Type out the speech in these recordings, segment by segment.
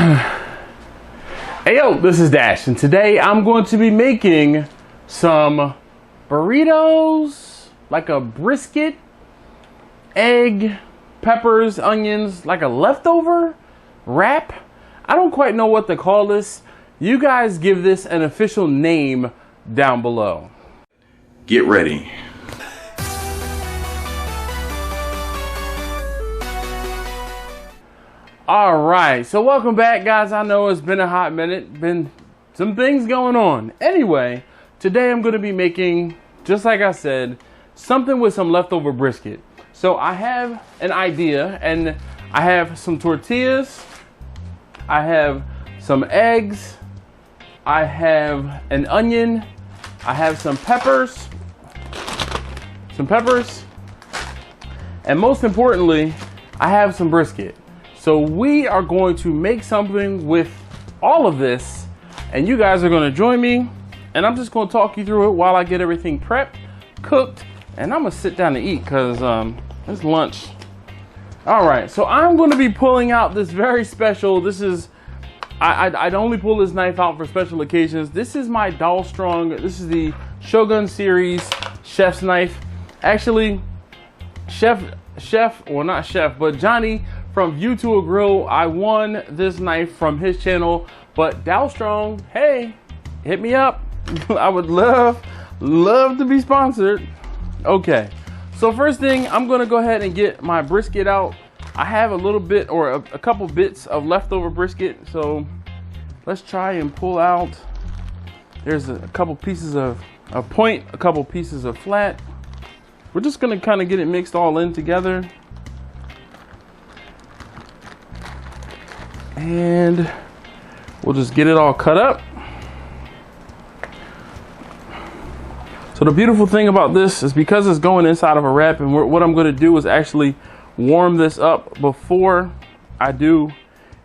Hey yo, this is Dash, and today I'm going to be making some burritos, like a brisket, egg, peppers, onions, like a leftover wrap. I don't quite know what to call this. You guys give this an official name down below. Get ready. All right, so welcome back, guys. I know it's been a hot minute, been some things going on. Anyway, today I'm going to be making, just like I said, something with some leftover brisket. So I have an idea, and I have some tortillas, I have some eggs, I have an onion, I have some peppers, and most importantly, I have some brisket. So we are going to make something with all of this, and you guys are going to join me, and I'm just going to talk you through it while I get everything prepped, cooked, and I'm going to sit down to eat because it's lunch. All right, so I'm going to be pulling out this very special, I'd only pull this knife out for special occasions. This is my Doll Strong, this is the Shogun series chef's knife. Actually, not chef, but Johnny from View to a Grill, I won this knife from his channel. But Doll Strong, hey, hit me up. I would love to be sponsored. Okay, so first thing, I'm gonna go ahead and get my brisket out. I have a little bit, or a couple bits of leftover brisket, so let's try and pull out. There's a couple pieces of point, a couple pieces of flat. We're just gonna kind of get it mixed all in together. And we'll just get it all cut up. So the beautiful thing about this is because it's going inside of a wrap, and what I'm going to do is actually warm this up before I do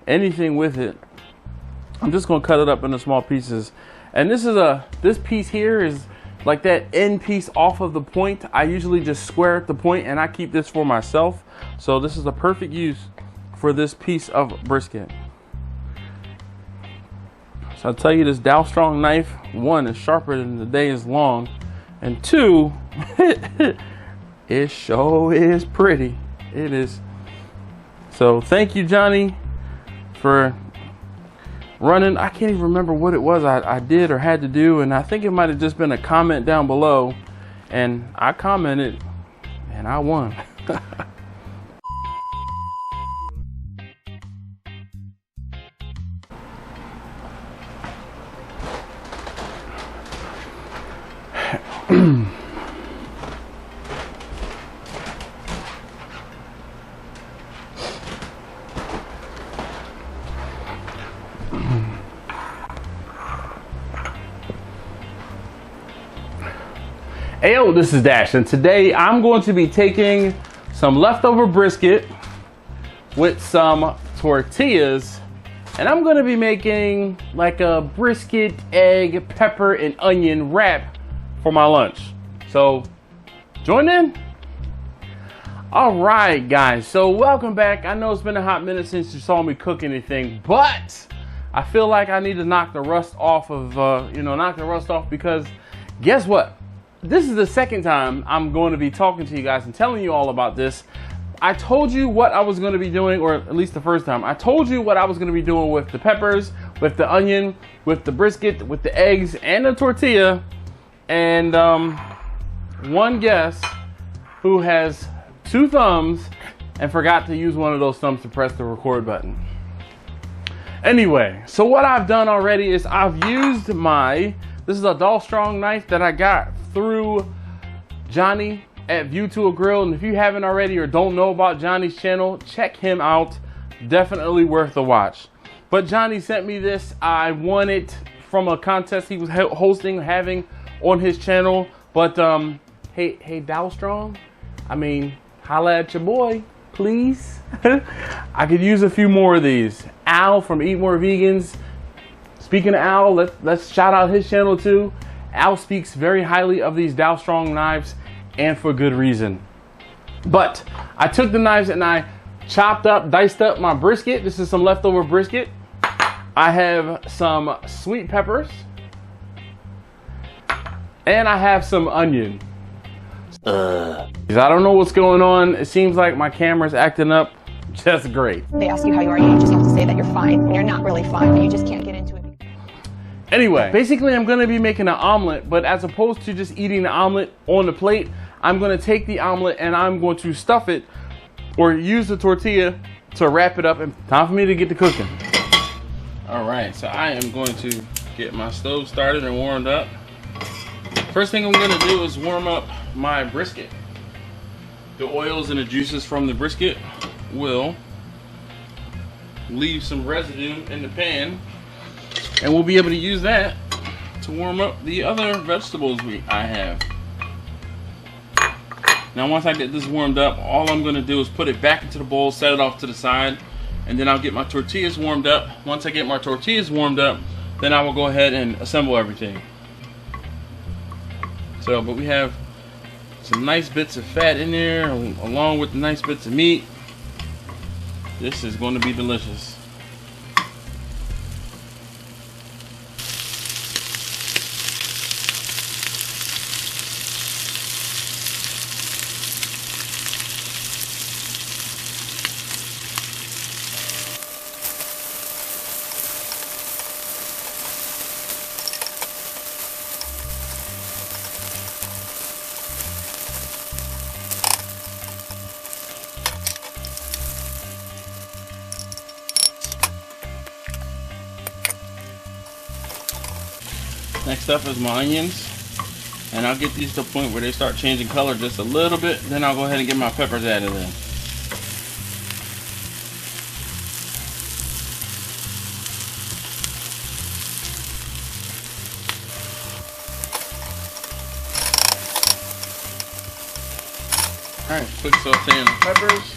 anything with it. I'm just going to cut it up into small pieces. And this piece here is like that end piece off of the point. I usually just square at the point, and I keep this for myself. So this is a perfect use for this piece of brisket. So I'll tell you, this Doll Strong knife, one, is sharper than the day is long, and two, it sure is pretty. It is. So thank you, Johnny, for running. I can't even remember what it was I did or had to do, and I think it might have just been a comment down below, and I commented, and I won. Hey yo, this is Dash, and today I'm going to be taking some leftover brisket with some tortillas, and I'm going to be making like a brisket, egg, pepper, and onion wrap for my lunch. So join in. All right, guys, so welcome back. I know it's been a hot minute since you saw me cook anything, but I feel like I need to knock the rust off of, because guess what? This is the second time I'm going to be talking to you guys and telling you all about this. I told you what I was going to be doing, or at least the first time. I told you what I was going to be doing with the peppers, with the onion, with the brisket, with the eggs, and the tortilla. And one guest who has two thumbs and forgot to use one of those thumbs to press the record button. Anyway, so what I've done already is I've used this is a Doll Strong knife that I got through Johnny at View to a Grill. And if you haven't already or don't know about Johnny's channel, check him out. Definitely worth a watch. But Johnny sent me this. I won it from a contest he was having on his channel. But hey Doll Strong, I mean, holla at your boy, please. I could use a few more of these. Al from Eat More Vegans. Speaking of Al, let's shout out his channel too. Al speaks very highly of these Doll Strong knives, and for good reason. But I took the knives and I diced up my brisket. This is some leftover brisket. I have some sweet peppers. And I have some onion. I don't know what's going on. It seems like my camera's acting up just great. They ask you how you are, you just have to say that you're fine when you're not really fine, but you just can't get into it. Anyway, basically I'm gonna be making an omelet, but as opposed to just eating the omelet on the plate, I'm gonna take the omelet and I'm going to stuff it or use the tortilla to wrap it up, and time for me to get to cooking. All right, so I am going to get my stove started and warmed up. First thing I'm gonna do is warm up my brisket. The oils and the juices from the brisket will leave some residue in the pan, and we'll be able to use that to warm up the other vegetables I have. Now once I get this warmed up, all I'm gonna do is put it back into the bowl, set it off to the side, and then I'll get my tortillas warmed up. Once I get my tortillas warmed up, then I will go ahead and assemble everything. So, but we have some nice bits of fat in there, along with the nice bits of meat. This is going to be delicious. Next up is my onions, and I'll get these to the point where they start changing color just a little bit, then I'll go ahead and get my peppers added in. Alright, quick sauteing the peppers,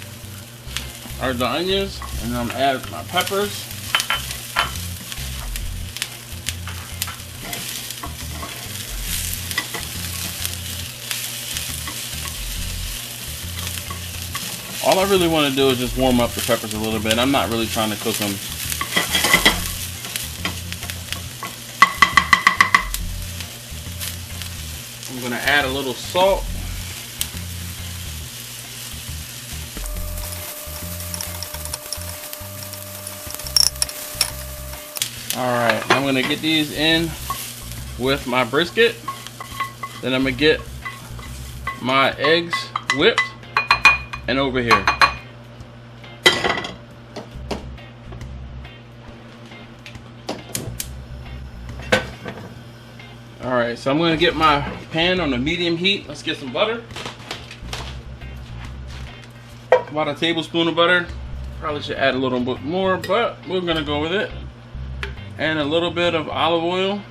or the onions, and I'm gonna add my peppers. All I really want to do is just warm up the peppers a little bit. I'm not really trying to cook them. I'm going to add a little salt. Alright, I'm going to get these in with my brisket. Then I'm going to get my eggs whipped and over here. Alright, so I'm going to get my pan on a medium heat. Let's get some butter. About a tablespoon of butter. Probably should add a little bit more, but we're going to go with it. And a little bit of olive oil.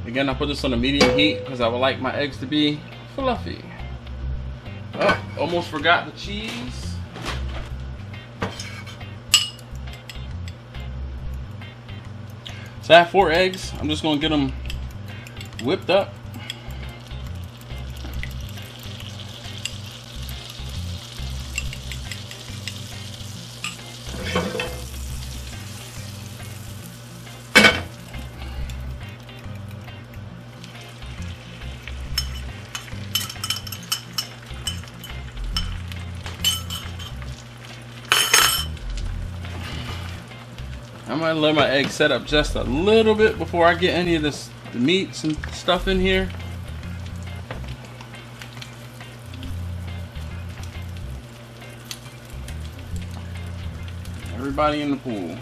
Again, I put this on a medium heat because I would like my eggs to be fluffy. Oh, almost forgot the cheese. So I have 4 eggs. I'm just going to get them whipped up. I'm gonna let my egg set up just a little bit before I get any of the meats and stuff in here. Everybody in the pool.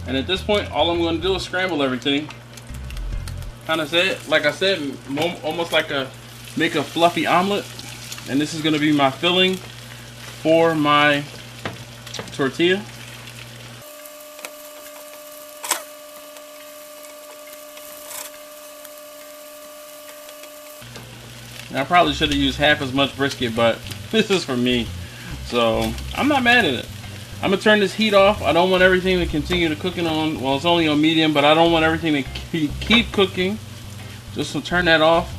And at this point, all I'm gonna do is scramble everything. Kind of like I said, almost like make a fluffy omelet. And this is gonna be my filling for my tortilla. Now, I probably should have used half as much brisket, but this is for me, so I'm not mad at it. I'm gonna turn this heat off. I don't want everything to continue to cooking on, well, it's only on medium, but I don't want everything to keep cooking. Just to turn that off.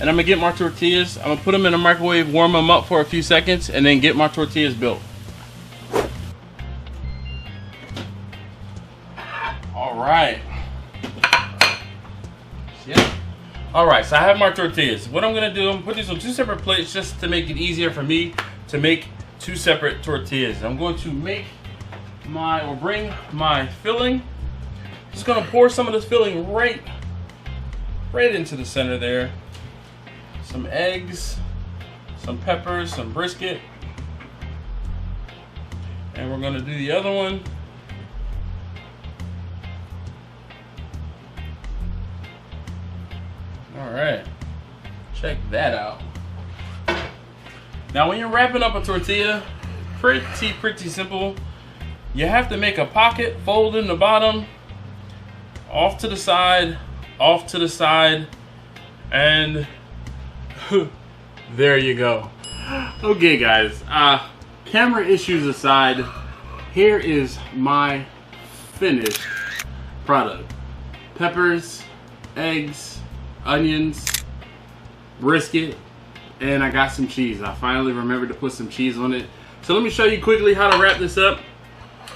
And I'm gonna get my tortillas. I'm gonna put them in the microwave, warm them up for a few seconds, and then get my tortillas built. All right. Yeah. All right, so I have my tortillas. What I'm gonna do, I'm gonna put these on 2 separate plates just to make it easier for me to make 2 separate tortillas. I'm going to bring my filling. Just gonna pour some of this filling right into the center there. Some eggs, some peppers, some brisket. And we're gonna do the other one. All right, check that out. Now when you're wrapping up a tortilla, pretty simple. You have to make a pocket, fold in the bottom, off to the side, and there you go. Okay guys, camera issues aside, here is my finished product. Peppers, eggs, onions, brisket, and I got some cheese. I finally remembered to put some cheese on it. So let me show you quickly how to wrap this up.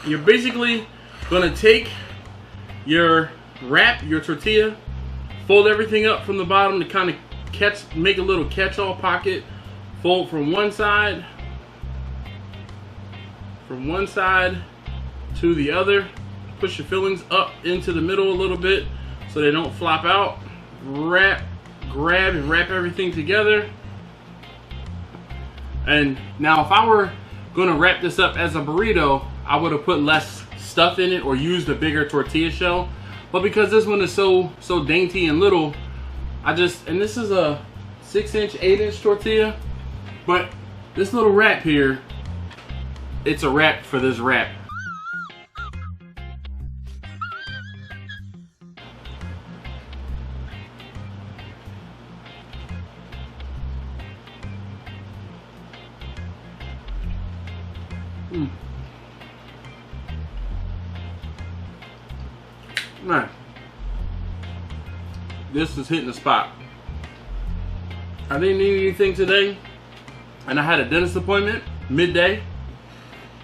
You're basically gonna take your tortilla, fold everything up from the bottom to kind of make a little catch-all pocket. Fold from one side to the other. Push your fillings up into the middle a little bit so they don't flop out. Grab and wrap everything together. And now if I were gonna wrap this up as a burrito, I would have put less stuff in it or used a bigger tortilla shell. But because this one is so dainty and little, and this is a 6-inch, 8-inch tortilla, but this little wrap here, it's a wrap for this wrap. Man, this is hitting the spot. I didn't need anything today, and I had a dentist appointment midday,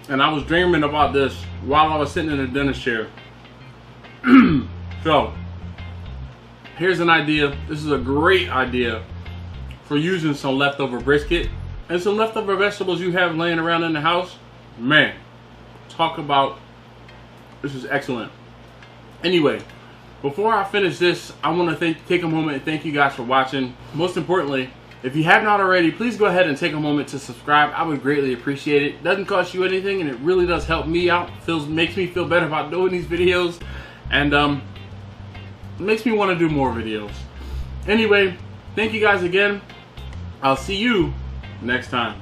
and I was dreaming about this while I was sitting in a dentist chair. So, here's an idea. This is a great idea for using some leftover brisket and some leftover vegetables you have laying around in the house. Man, talk about, this is excellent. Anyway, before I finish this, I want to take a moment and thank you guys for watching. Most importantly, if you have not already, please go ahead and take a moment to subscribe. I would greatly appreciate it. It doesn't cost you anything, and it really does help me out. Makes me feel better about doing these videos, and it makes me want to do more videos. Anyway, thank you guys again. I'll see you next time.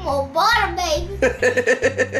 More butter, baby.